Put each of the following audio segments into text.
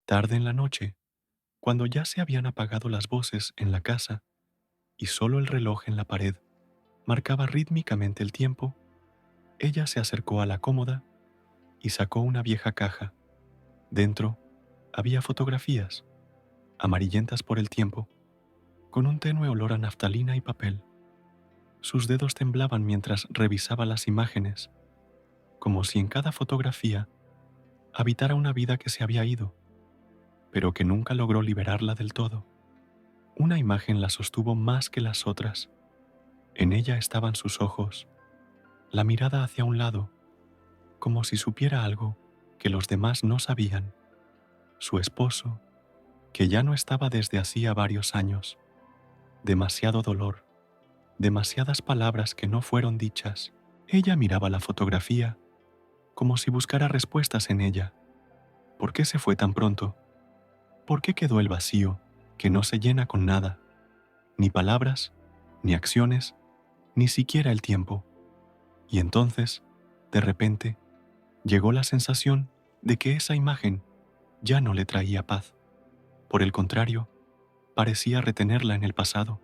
Tarde en la noche, cuando ya se habían apagado las voces en la casa y solo el reloj en la pared marcaba rítmicamente el tiempo, ella se acercó a la cómoda y sacó una vieja caja. Dentro había fotografías, amarillentas por el tiempo, con un tenue olor a naftalina y papel. Sus dedos temblaban mientras revisaba las imágenes, como si en cada fotografía habitara una vida que se había ido, pero que nunca logró liberarla del todo. Una imagen la sostuvo más que las otras. En ella estaban sus ojos, la mirada hacia un lado, como si supiera algo que los demás no sabían. Su esposo, que ya no estaba desde hacía varios años. Demasiado dolor, demasiadas palabras que no fueron dichas. Ella miraba la fotografía como si buscara respuestas en ella. ¿Por qué se fue tan pronto? ¿Por qué quedó el vacío que no se llena con nada? Ni palabras, ni acciones, ni siquiera el tiempo. Y entonces, de repente, llegó la sensación de que esa imagen ya no le traía paz. Por el contrario, parecía retenerla en el pasado,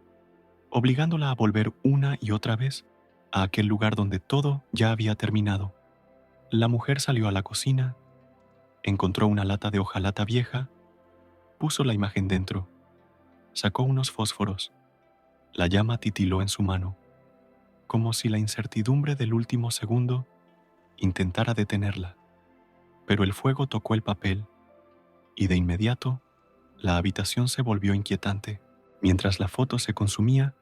obligándola a volver una y otra vez a aquel lugar donde todo ya había terminado. La mujer salió a la cocina, encontró una lata de hojalata vieja, puso la imagen dentro, sacó unos fósforos. La llama titiló en su mano, como si la incertidumbre del último segundo intentara detenerla. Pero el fuego tocó el papel y de inmediato la habitación se volvió inquietante. Mientras la foto se consumía,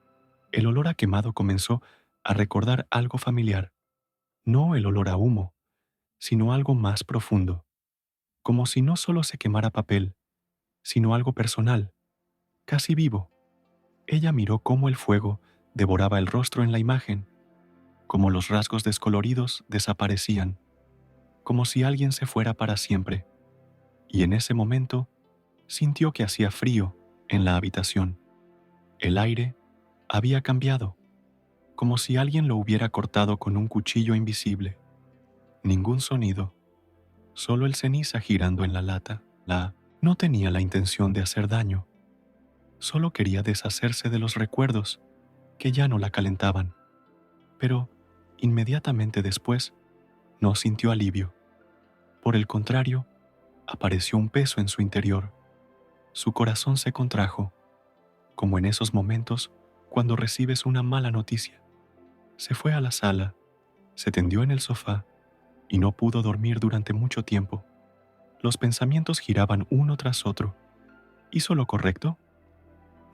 el olor a quemado comenzó a recordar algo familiar. No el olor a humo, sino algo más profundo, como si no solo se quemara papel, sino algo personal, casi vivo. Ella miró cómo el fuego devoraba el rostro en la imagen, cómo los rasgos descoloridos desaparecían, como si alguien se fuera para siempre, y en ese momento sintió que hacía frío en la habitación. El aire había cambiado, como si alguien lo hubiera cortado con un cuchillo invisible. Ningún sonido, solo el ceniza girando en la lata. No tenía la intención de hacer daño, solo quería deshacerse de los recuerdos que ya no la calentaban. Pero, inmediatamente después, no sintió alivio. Por el contrario, apareció un peso en su interior. Su corazón se contrajo, como en esos momentos cuando recibes una mala noticia. Se fue a la sala, se tendió en el sofá y no pudo dormir durante mucho tiempo. Los pensamientos giraban uno tras otro. ¿Hizo lo correcto?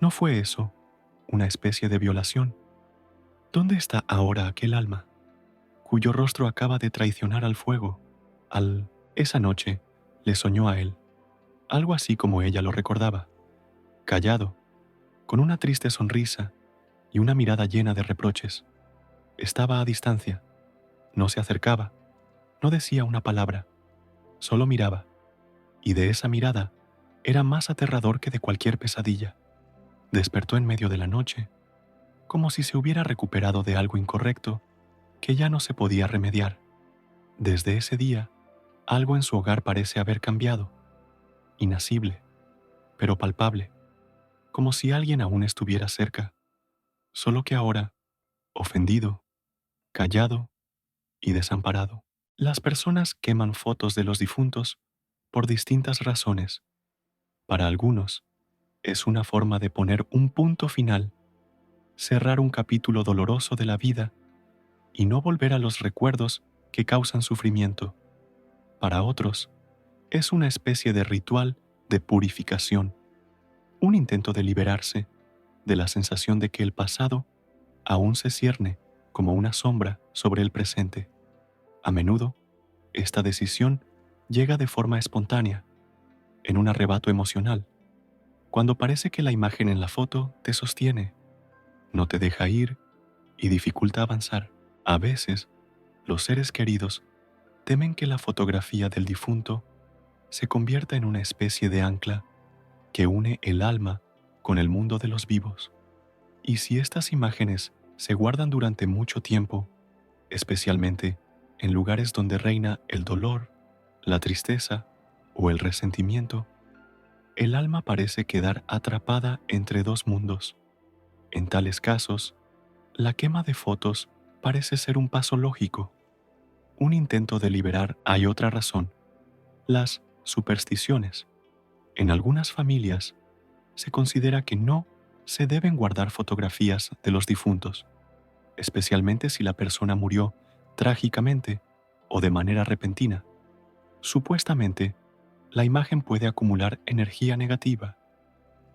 ¿No fue eso una especie de violación? ¿Dónde está ahora aquel alma, cuyo rostro acaba de traicionar al fuego? Esa noche le soñó a él, algo así como ella lo recordaba, callado, con una triste sonrisa y una mirada llena de reproches. Estaba a distancia, no se acercaba, no decía una palabra, solo miraba, y de esa mirada era más aterrador que de cualquier pesadilla. Despertó en medio de la noche, como si se hubiera recuperado de algo incorrecto que ya no se podía remediar. Desde ese día, algo en su hogar parece haber cambiado, inasible, pero palpable, como si alguien aún estuviera cerca, solo que ahora, ofendido, callado y desamparado. Las personas queman fotos de los difuntos por distintas razones. Para algunos, es una forma de poner un punto final, cerrar un capítulo doloroso de la vida y no volver a los recuerdos que causan sufrimiento. Para otros, es una especie de ritual de purificación, un intento de liberarse de la sensación de que el pasado aún se cierne como una sombra sobre el presente. A menudo, esta decisión llega de forma espontánea, en un arrebato emocional, cuando parece que la imagen en la foto te sostiene, no te deja ir y dificulta avanzar. A veces, los seres queridos temen que la fotografía del difunto se convierta en una especie de ancla que une el alma con el mundo de los vivos. Y si estas imágenes se guardan durante mucho tiempo, especialmente en lugares donde reina el dolor, la tristeza o el resentimiento, el alma parece quedar atrapada entre dos mundos. En tales casos, la quema de fotos parece ser un paso lógico, un intento de liberar. Hay otra razón: las supersticiones. En algunas familias se considera que no se deben guardar fotografías de los difuntos, especialmente si la persona murió trágicamente o de manera repentina. Supuestamente, la imagen puede acumular energía negativa,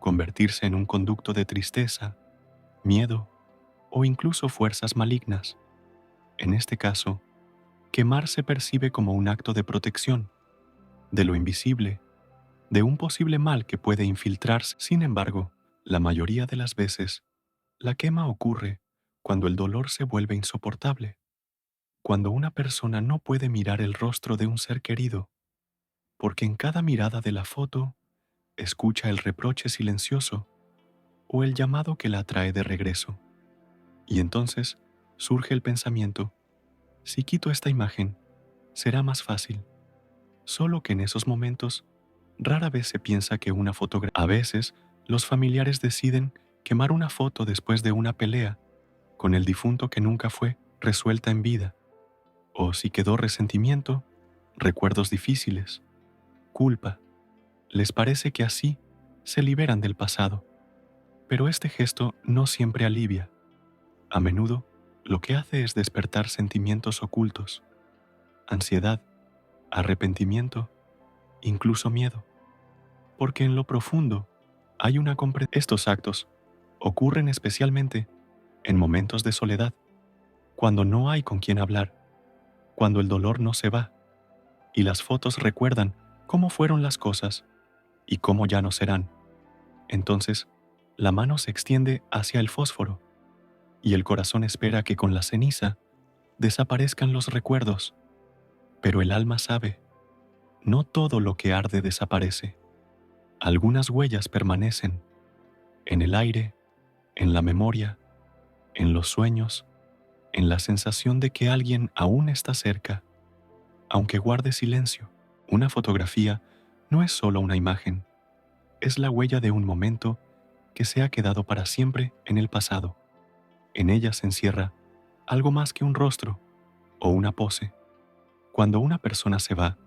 convertirse en un conducto de tristeza, miedo o incluso fuerzas malignas. En este caso, quemar se percibe como un acto de protección de lo invisible, de un posible mal que puede infiltrarse. Sin embargo, la mayoría de las veces, la quema ocurre cuando el dolor se vuelve insoportable, cuando una persona no puede mirar el rostro de un ser querido, porque en cada mirada de la foto escucha el reproche silencioso o el llamado que la atrae de regreso. Y entonces surge el pensamiento: si quito esta imagen, será más fácil. Solo que en esos momentos rara vez se piensa que una fotografía. A veces, los familiares deciden quemar una foto después de una pelea con el difunto que nunca fue resuelta en vida, o si quedó resentimiento, recuerdos difíciles, culpa. Les parece que así se liberan del pasado. Pero este gesto no siempre alivia. A menudo, lo que hace es despertar sentimientos ocultos: ansiedad, arrepentimiento, incluso miedo, porque en lo profundo hay una comprensión. Estos actos ocurren especialmente en momentos de soledad, cuando no hay con quien hablar, cuando el dolor no se va y las fotos recuerdan cómo fueron las cosas y cómo ya no serán. Entonces, la mano se extiende hacia el fósforo y el corazón espera que con la ceniza desaparezcan los recuerdos. Pero el alma sabe, no todo lo que arde desaparece. Algunas huellas permanecen en el aire, en la memoria, en los sueños, en la sensación de que alguien aún está cerca, aunque guarde silencio. Una fotografía no es solo una imagen, es la huella de un momento que se ha quedado para siempre en el pasado. En ella se encierra algo más que un rostro o una pose. Cuando una persona se va,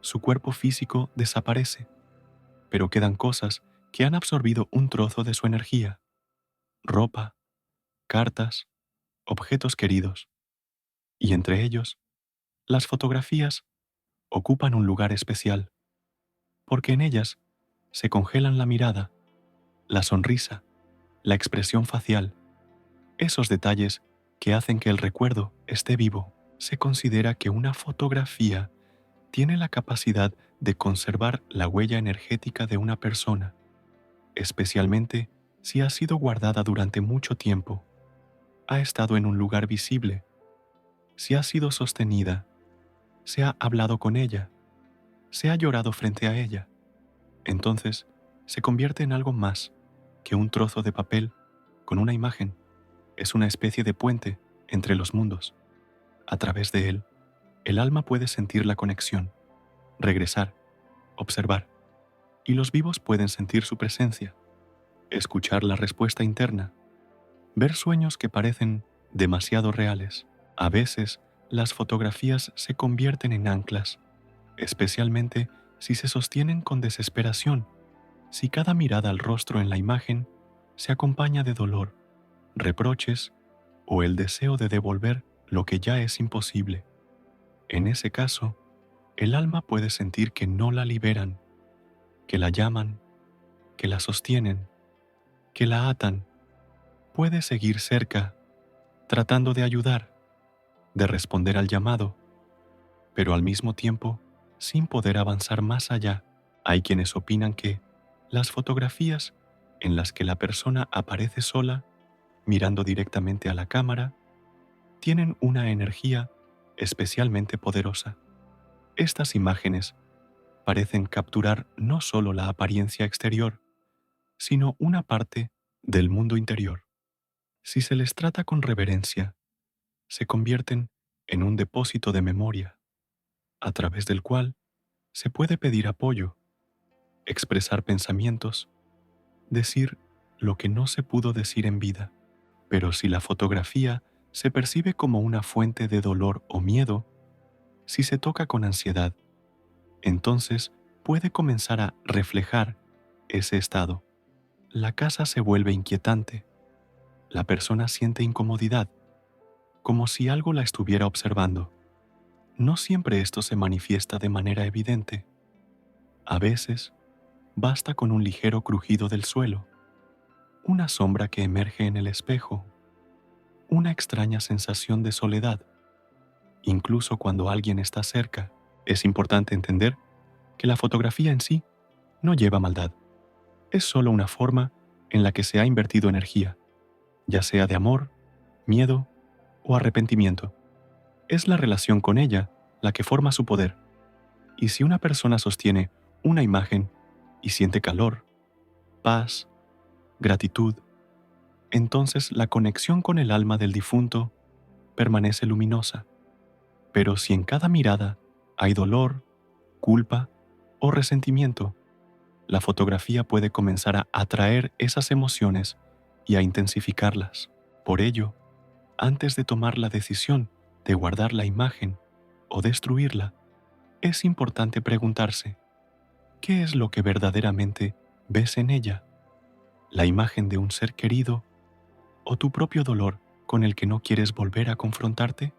su cuerpo físico desaparece, pero quedan cosas que han absorbido un trozo de su energía: ropa, cartas, objetos queridos. Y entre ellos, las fotografías ocupan un lugar especial, porque en ellas se congelan la mirada, la sonrisa, la expresión facial, esos detalles que hacen que el recuerdo esté vivo. Se considera que una fotografía tiene la capacidad de conservar la huella energética de una persona, especialmente si ha sido guardada durante mucho tiempo, ha estado en un lugar visible, si ha sido sostenida, se ha hablado con ella, se ha llorado frente a ella. Entonces, se convierte en algo más que un trozo de papel con una imagen. Es una especie de puente entre los mundos. A través de él, el alma puede sentir la conexión, regresar, observar, y los vivos pueden sentir su presencia, escuchar la respuesta interna, ver sueños que parecen demasiado reales. A veces, las fotografías se convierten en anclas, especialmente si se sostienen con desesperación, si cada mirada al rostro en la imagen se acompaña de dolor, reproches o el deseo de devolver lo que ya es imposible. En ese caso, el alma puede sentir que no la liberan, que la llaman, que la sostienen, que la atan. Puede seguir cerca, tratando de ayudar, de responder al llamado, pero al mismo tiempo, sin poder avanzar más allá. Hay quienes opinan que las fotografías en las que la persona aparece sola, mirando directamente a la cámara, tienen una energía especialmente poderosa. Estas imágenes parecen capturar no solo la apariencia exterior, sino una parte del mundo interior. Si se les trata con reverencia, se convierten en un depósito de memoria, a través del cual se puede pedir apoyo, expresar pensamientos, decir lo que no se pudo decir en vida. Pero si la fotografía se percibe como una fuente de dolor o miedo, si se toca con ansiedad, entonces puede comenzar a reflejar ese estado. La casa se vuelve inquietante, la persona siente incomodidad, como si algo la estuviera observando. No siempre esto se manifiesta de manera evidente. A veces, basta con un ligero crujido del suelo, una sombra que emerge en el espejo, una extraña sensación de soledad, incluso cuando alguien está cerca. Es importante entender que la fotografía en sí no lleva maldad. Es solo una forma en la que se ha invertido energía, ya sea de amor, miedo o arrepentimiento. Es la relación con ella la que forma su poder. Y si una persona sostiene una imagen y siente calor, paz, gratitud, entonces la conexión con el alma del difunto permanece luminosa. Pero si en cada mirada hay dolor, culpa o resentimiento, la fotografía puede comenzar a atraer esas emociones y a intensificarlas. Por ello, antes de tomar la decisión de guardar la imagen o destruirla, es importante preguntarse, ¿qué es lo que verdaderamente ves en ella? ¿La imagen de un ser querido o tu propio dolor con el que no quieres volver a confrontarte?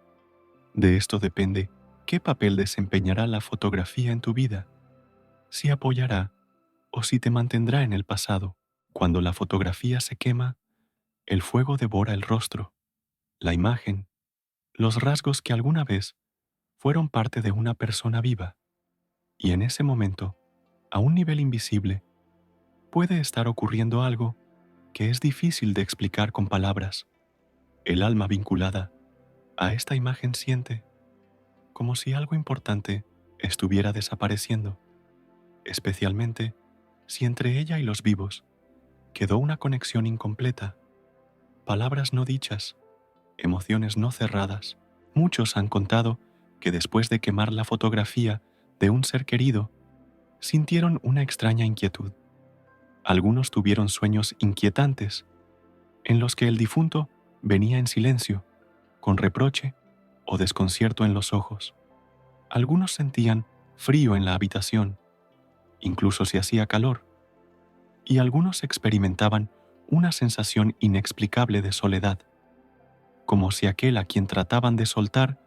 De esto depende qué papel desempeñará la fotografía en tu vida, si apoyará o si te mantendrá en el pasado. Cuando la fotografía se quema, el fuego devora el rostro, la imagen, los rasgos que alguna vez fueron parte de una persona viva, y en ese momento, a un nivel invisible, puede estar ocurriendo algo que es difícil de explicar con palabras. El alma vinculada a esta imagen siente como si algo importante estuviera desapareciendo, especialmente si entre ella y los vivos quedó una conexión incompleta, palabras no dichas, emociones no cerradas. Muchos han contado que después de quemar la fotografía de un ser querido, sintieron una extraña inquietud. Algunos tuvieron sueños inquietantes, en los que el difunto venía en silencio, con reproche o desconcierto en los ojos. Algunos sentían frío en la habitación, incluso si hacía calor, y algunos experimentaban una sensación inexplicable de soledad, como si aquel a quien trataban de soltar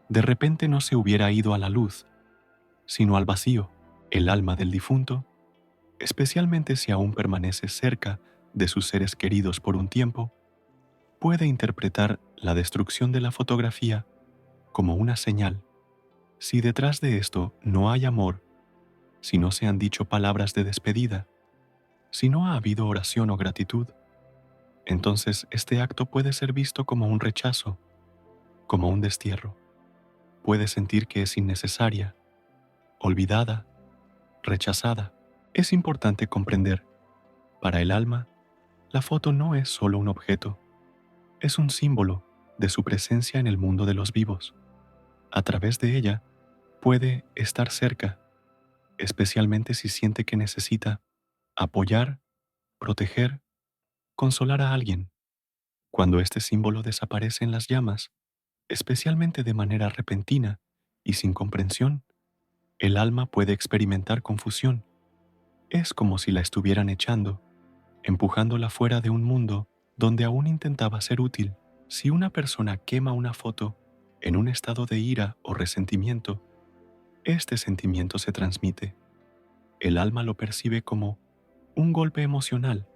de repente no se hubiera ido a la luz, sino al vacío. El alma del difunto, especialmente si aún permanece cerca de sus seres queridos por un tiempo, puede interpretar la destrucción de la fotografía como una señal. Si detrás de esto no hay amor, si no se han dicho palabras de despedida, si no ha habido oración o gratitud, entonces este acto puede ser visto como un rechazo, como un destierro. Puede sentir que es innecesaria, olvidada, rechazada. Es importante comprender, para el alma, la foto no es solo un objeto, es un símbolo de su presencia en el mundo de los vivos. A través de ella, puede estar cerca, especialmente si siente que necesita apoyar, proteger, consolar a alguien. Cuando este símbolo desaparece en las llamas, especialmente de manera repentina y sin comprensión, el alma puede experimentar confusión. Es como si la estuvieran echando, empujándola fuera de un mundo donde aún intentaba ser útil. Si una persona quema una foto en un estado de ira o resentimiento, este sentimiento se transmite. El alma lo percibe como un golpe emocional,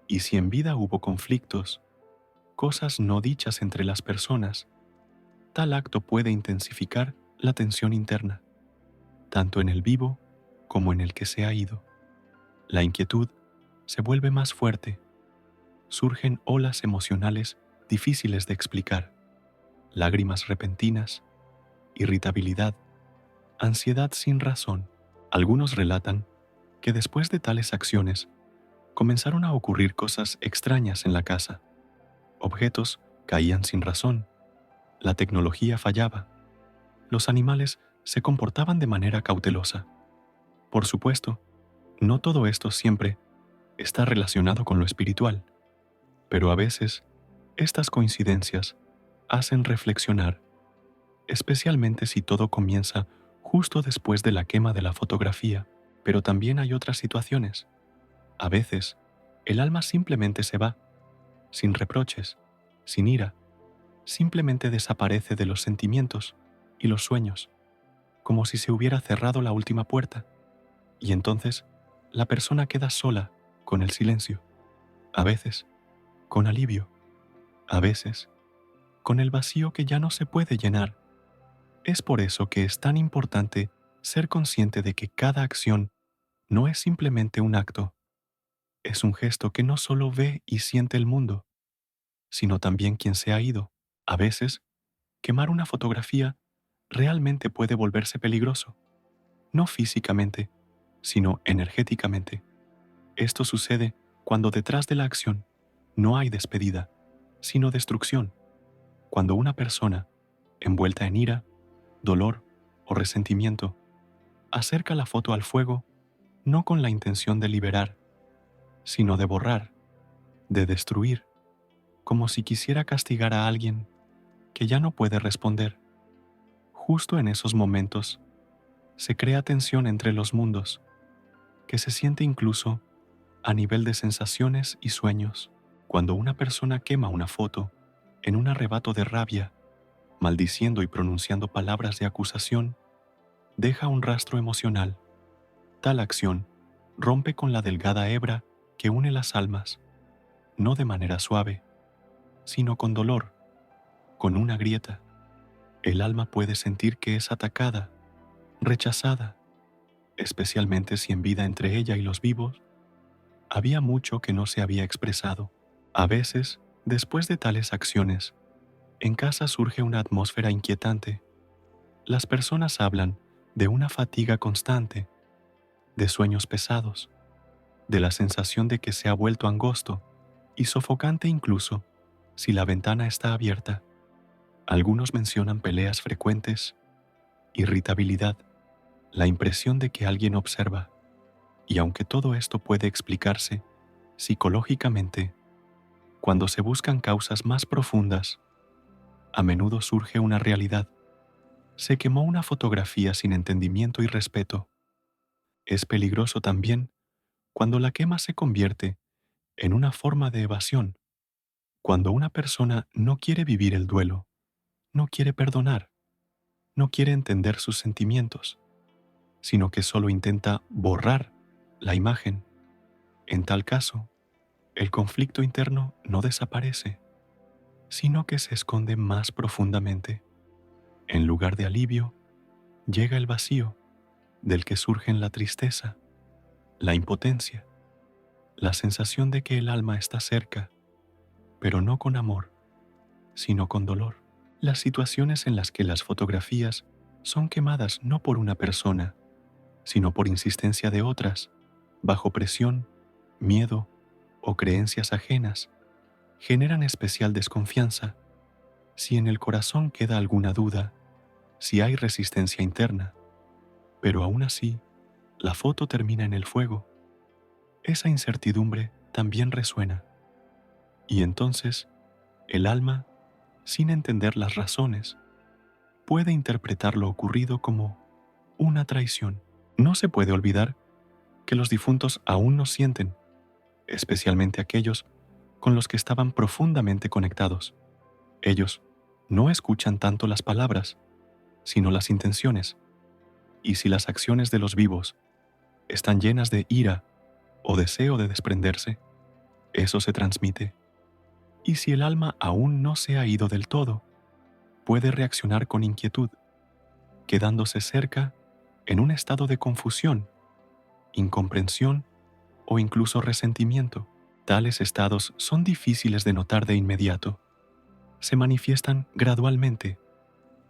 y si en vida hubo conflictos, cosas no dichas entre las personas, tal acto puede intensificar la tensión interna, tanto en el vivo como en el que se ha ido. La inquietud se vuelve más fuerte, surgen olas emocionales difíciles de explicar, lágrimas repentinas, irritabilidad, ansiedad sin razón. Algunos relatan que después de tales acciones comenzaron a ocurrir cosas extrañas en la casa. Objetos caían sin razón, la tecnología fallaba, los animales se comportaban de manera cautelosa. Por supuesto, No todo esto siempre está relacionado con lo espiritual, pero a veces estas coincidencias hacen reflexionar, especialmente si todo comienza justo después de la quema de la fotografía. Pero también hay otras situaciones. A veces, el alma simplemente se va, sin reproches, sin ira, simplemente desaparece de los sentimientos y los sueños, como si se hubiera cerrado la última puerta, y entonces la persona queda sola con el silencio, a veces con alivio, a veces con el vacío que ya no se puede llenar. Es por eso que es tan importante ser consciente de que cada acción no es simplemente un acto, es un gesto que no solo ve y siente el mundo, sino también quien se ha ido. A veces, quemar una fotografía realmente puede volverse peligroso, no físicamente, sino energéticamente. Esto sucede cuando detrás de la acción no hay despedida, sino destrucción. Cuando una persona, envuelta en ira, dolor o resentimiento, acerca la foto al fuego no con la intención de liberar, sino de borrar, de destruir, como si quisiera castigar a alguien que ya no puede responder. Justo en esos momentos se crea tensión entre los mundos, que se siente incluso a nivel de sensaciones y sueños. Cuando una persona quema una foto en un arrebato de rabia, maldiciendo y pronunciando palabras de acusación, deja un rastro emocional. Tal acción rompe con la delgada hebra que une las almas, no de manera suave, sino con dolor, con una grieta. El alma puede sentir que es atacada, rechazada, especialmente si en vida entre ella y los vivos había mucho que no se había expresado. A veces, después de tales acciones, en casa surge una atmósfera inquietante. Las personas hablan de una fatiga constante, de sueños pesados, de la sensación de que se ha vuelto angosto y sofocante incluso si la ventana está abierta. Algunos mencionan peleas frecuentes, irritabilidad, la impresión de que alguien observa. Y aunque todo esto puede explicarse psicológicamente, cuando se buscan causas más profundas, a menudo surge una realidad. Se quemó una fotografía sin entendimiento y respeto. Es peligroso también cuando la quema se convierte en una forma de evasión, cuando una persona no quiere vivir el duelo, no quiere perdonar, no quiere entender sus sentimientos, sino que solo intenta borrar la imagen. En tal caso, el conflicto interno no desaparece, sino que se esconde más profundamente. En lugar de alivio, llega el vacío, del que surgen la tristeza, la impotencia, la sensación de que el alma está cerca, pero no con amor, sino con dolor. Las situaciones en las que las fotografías son quemadas no por una persona, sino por insistencia de otras, bajo presión, miedo o creencias ajenas, generan especial desconfianza. Si en el corazón queda alguna duda, si hay resistencia interna, pero aún así, la foto termina en el fuego, esa incertidumbre también resuena. Y entonces, el alma, sin entender las razones, puede interpretar lo ocurrido como una traición. No se puede olvidar que los difuntos aún nos sienten, especialmente aquellos con los que estaban profundamente conectados. Ellos no escuchan tanto las palabras, sino las intenciones. Y si las acciones de los vivos están llenas de ira o deseo de desprenderse, eso se transmite. Y si el alma aún no se ha ido del todo, puede reaccionar con inquietud, quedándose cerca en un estado de confusión, incomprensión o incluso resentimiento. Tales estados son difíciles de notar de inmediato. Se manifiestan gradualmente,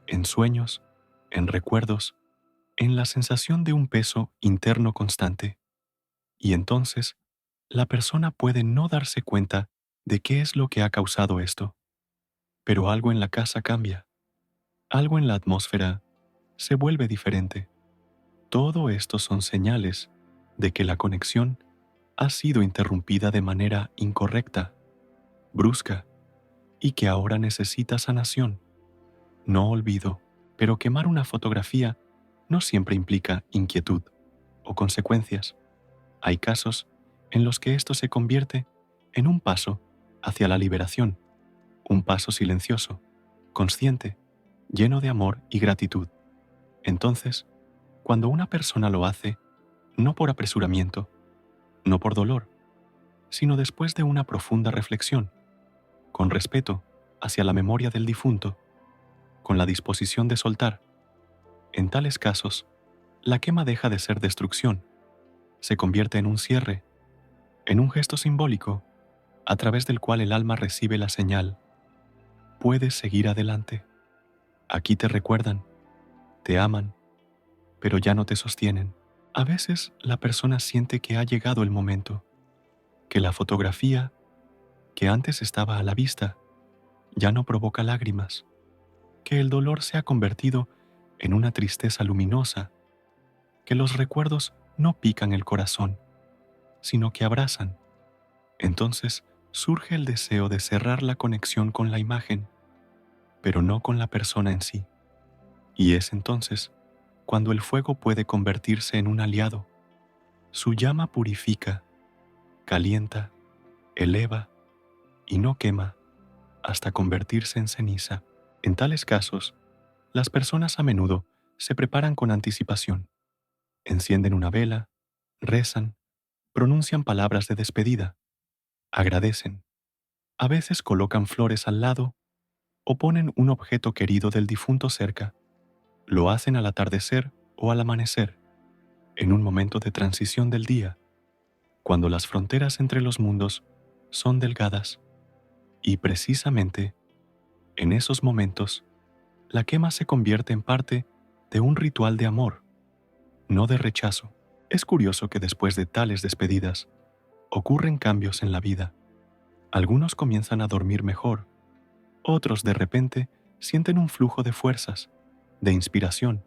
en sueños, en recuerdos, en la sensación de un peso interno constante. Y entonces, la persona puede no darse cuenta de qué es lo que ha causado esto. Pero algo en la casa cambia, algo en la atmósfera se vuelve diferente. Todo esto son señales de que la conexión ha sido interrumpida de manera incorrecta, brusca, y que ahora necesita sanación, no olvido. Pero quemar una fotografía no siempre implica inquietud o consecuencias. Hay casos en los que esto se convierte en un paso hacia la liberación, un paso silencioso, consciente, lleno de amor y gratitud. Entonces, cuando una persona lo hace, no por apresuramiento, no por dolor, sino después de una profunda reflexión, con respeto hacia la memoria del difunto, con la disposición de soltar, en tales casos, la quema deja de ser destrucción, se convierte en un cierre, en un gesto simbólico a través del cual el alma recibe la señal: puedes seguir adelante. Aquí te recuerdan, te aman, pero ya no te sostienen. A veces la persona siente que ha llegado el momento, que la fotografía, que antes estaba a la vista, ya no provoca lágrimas, que el dolor se ha convertido en una tristeza luminosa, que los recuerdos no pican el corazón, sino que abrazan. Entonces surge el deseo de cerrar la conexión con la imagen, pero no con la persona en sí. Y es entonces cuando el fuego puede convertirse en un aliado. Su llama purifica, calienta, eleva y no quema hasta convertirse en ceniza. En tales casos, las personas a menudo se preparan con anticipación. Encienden una vela, rezan, pronuncian palabras de despedida, agradecen. A veces colocan flores al lado o ponen un objeto querido del difunto cerca. Lo hacen al atardecer o al amanecer, en un momento de transición del día, cuando las fronteras entre los mundos son delgadas. Y precisamente, en esos momentos, la quema se convierte en parte de un ritual de amor, no de rechazo. Es curioso que después de tales despedidas, ocurren cambios en la vida. Algunos comienzan a dormir mejor, otros de repente sienten un flujo de fuerzas, de inspiración.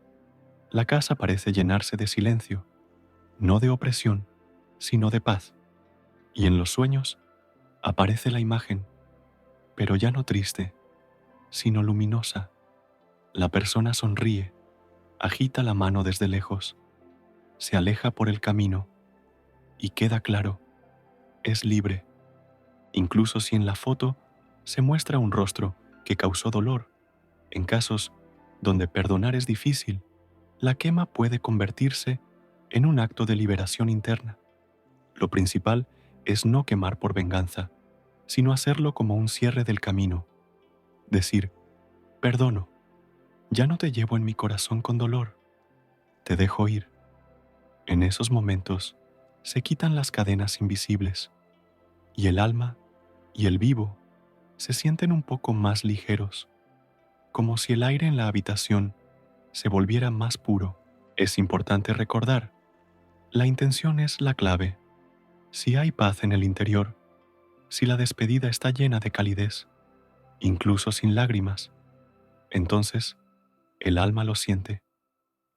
La casa parece llenarse de silencio, no de opresión, sino de paz. Y en los sueños aparece la imagen, pero ya no triste, sino luminosa. La persona sonríe, agita la mano desde lejos, se aleja por el camino y queda claro, es libre. Incluso si en la foto se muestra un rostro que causó dolor, en casos donde perdonar es difícil, la quema puede convertirse en un acto de liberación interna. Lo principal es no quemar por venganza, sino hacerlo como un cierre del camino. Decir, perdono, ya no te llevo en mi corazón con dolor, te dejo ir. En esos momentos se quitan las cadenas invisibles y el alma y el vivo se sienten un poco más ligeros, como si el aire en la habitación se volviera más puro. Es importante recordar, la intención es la clave. Si hay paz en el interior, si la despedida está llena de calidez, incluso sin lágrimas, entonces el alma lo siente,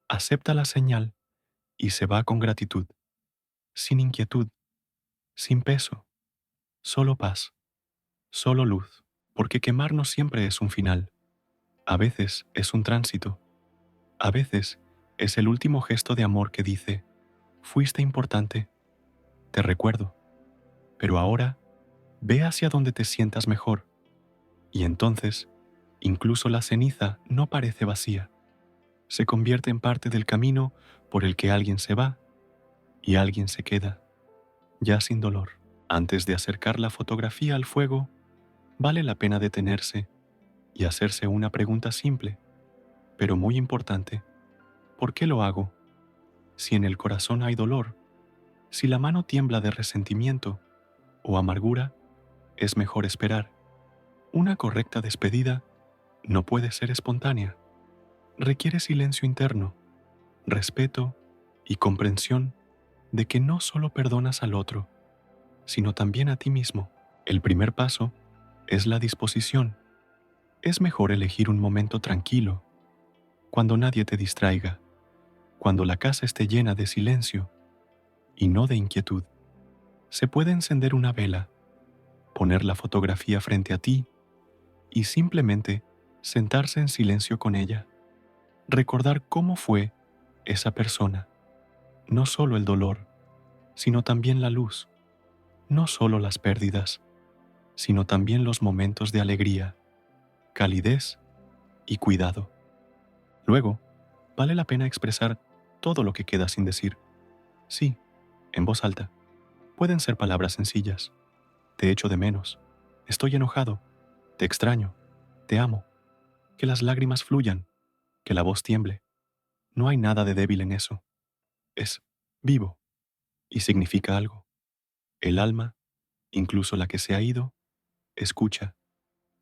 acepta la señal y se va con gratitud, sin inquietud, sin peso, solo paz, solo luz, porque quemar no siempre es un final. A veces es un tránsito, a veces es el último gesto de amor que dice, fuiste importante, te recuerdo, pero ahora ve hacia donde te sientas mejor. Y entonces, incluso la ceniza no parece vacía, se convierte en parte del camino por el que alguien se va y alguien se queda, ya sin dolor. Antes de acercar la fotografía al fuego, vale la pena detenerse y hacerse una pregunta simple, pero muy importante. ¿Por qué lo hago? Si en el corazón hay dolor, si la mano tiembla de resentimiento o amargura, es mejor esperar. Una correcta despedida no puede ser espontánea. Requiere silencio interno, respeto y comprensión de que no solo perdonas al otro, sino también a ti mismo. El primer paso es la disposición. Es mejor elegir un momento tranquilo, cuando nadie te distraiga, cuando la casa esté llena de silencio y no de inquietud. Se puede encender una vela, poner la fotografía frente a ti y simplemente sentarse en silencio con ella. Recordar cómo fue esa persona, no solo el dolor, sino también la luz, no solo las pérdidas, sino también los momentos de alegría, calidez y cuidado. Luego, vale la pena expresar todo lo que queda sin decir. Sí, en voz alta. Pueden ser palabras sencillas. Te echo de menos. Estoy enojado. Te extraño. Te amo. Que las lágrimas fluyan. Que la voz tiemble. No hay nada de débil en eso. Es vivo y significa algo. El alma, incluso la que se ha ido, escucha.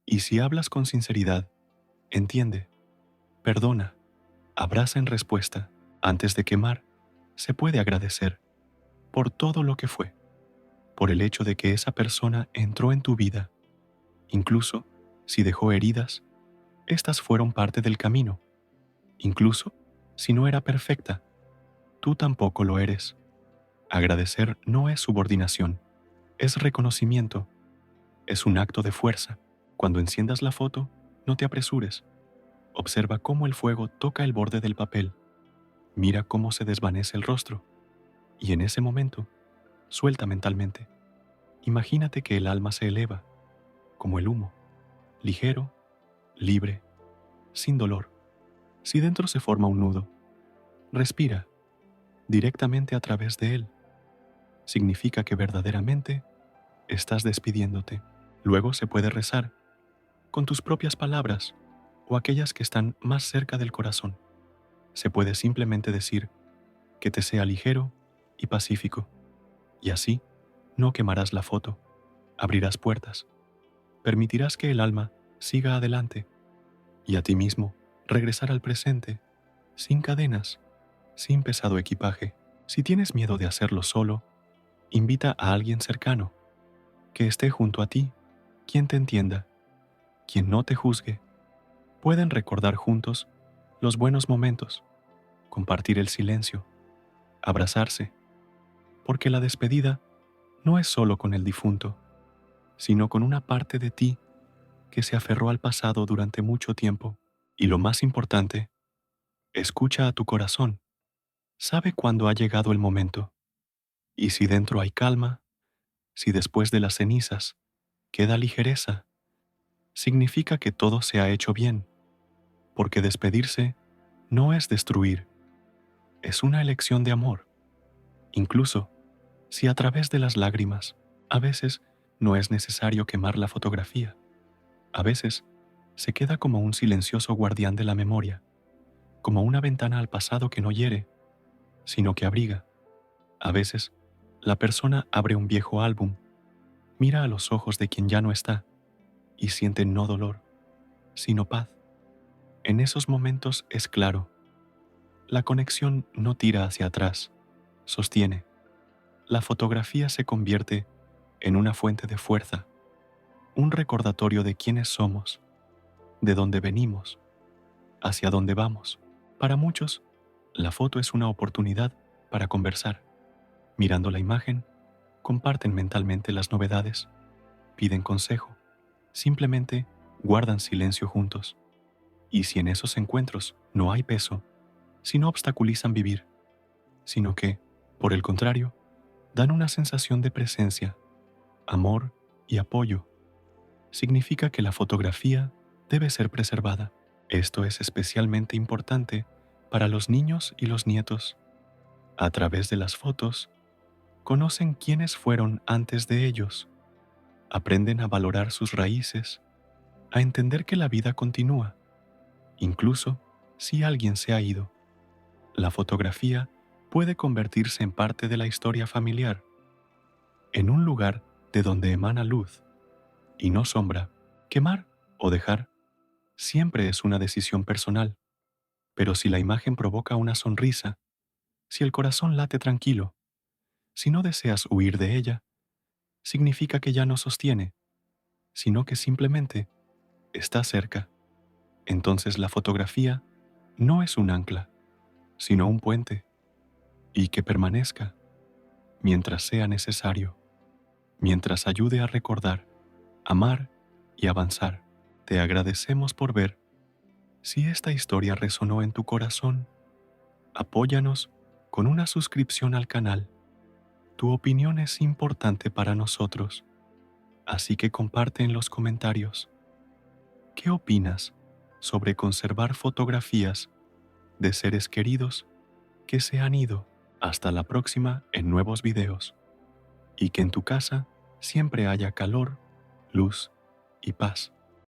Y si hablas con sinceridad, entiende, perdona, abraza en respuesta. Antes de quemar, se puede agradecer por todo lo que fue, por el hecho de que esa persona entró en tu vida. Incluso si dejó heridas, estas fueron parte del camino. Incluso si no era perfecta, tú tampoco lo eres. Agradecer no es subordinación, es reconocimiento, es un acto de fuerza. Cuando enciendas la foto, no te apresures. Observa cómo el fuego toca el borde del papel. Mira cómo se desvanece el rostro. Y en ese momento, suelta mentalmente. Imagínate que el alma se eleva, como el humo, ligero, libre, sin dolor. Si dentro se forma un nudo, respira directamente a través de él. Significa que verdaderamente estás despidiéndote. Luego se puede rezar, con tus propias palabras o aquellas que están más cerca del corazón. Se puede simplemente decir que te sea ligero y pacífico, y así no quemarás la foto, abrirás puertas, permitirás que el alma siga adelante y a ti mismo regresar al presente, sin cadenas, sin pesado equipaje. Si tienes miedo de hacerlo solo, invita a alguien cercano, que esté junto a ti, quien te entienda, quien no te juzgue. Pueden recordar juntos los buenos momentos, compartir el silencio, abrazarse, porque la despedida no es solo con el difunto, sino con una parte de ti que se aferró al pasado durante mucho tiempo. Y lo más importante, escucha a tu corazón, sabe cuándo ha llegado el momento, y si dentro hay calma, si después de las cenizas queda ligereza, significa que todo se ha hecho bien, porque despedirse no es destruir, es una elección de amor. Incluso si a través de las lágrimas, a veces no es necesario quemar la fotografía, a veces se queda como un silencioso guardián de la memoria, como una ventana al pasado que no hiere, sino que abriga. A veces, la persona abre un viejo álbum, mira a los ojos de quien ya no está y siente no dolor, sino paz. En esos momentos es claro, la conexión no tira hacia atrás, sostiene. La fotografía se convierte en una fuente de fuerza, un recordatorio de quiénes somos, de dónde venimos, hacia dónde vamos. Para muchos, la foto es una oportunidad para conversar. Mirando la imagen, comparten mentalmente las novedades, piden consejo, simplemente guardan silencio juntos. Y si en esos encuentros no hay peso, si no obstaculizan vivir, sino que, por el contrario, dan una sensación de presencia, amor y apoyo, significa que la fotografía debe ser preservada. Esto es especialmente importante para los niños y los nietos. A través de las fotos, conocen quiénes fueron antes de ellos, aprenden a valorar sus raíces, a entender que la vida continúa, incluso si alguien se ha ido. La fotografía puede convertirse en parte de la historia familiar, en un lugar de donde emana luz y no sombra. Quemar o dejar siempre es una decisión personal, pero si la imagen provoca una sonrisa, si el corazón late tranquilo, si no deseas huir de ella, significa que ya no sostiene, sino que simplemente está cerca. Entonces la fotografía no es un ancla, sino un puente, y que permanezca, mientras sea necesario, mientras ayude a recordar, amar y avanzar. Te agradecemos por ver. Si esta historia resonó en tu corazón, apóyanos con una suscripción al canal. Tu opinión es importante para nosotros, así que comparte en los comentarios. ¿Qué opinas sobre conservar fotografías de seres queridos que se han ido? Hasta la próxima en nuevos videos. Y que en tu casa siempre haya calor, luz y paz.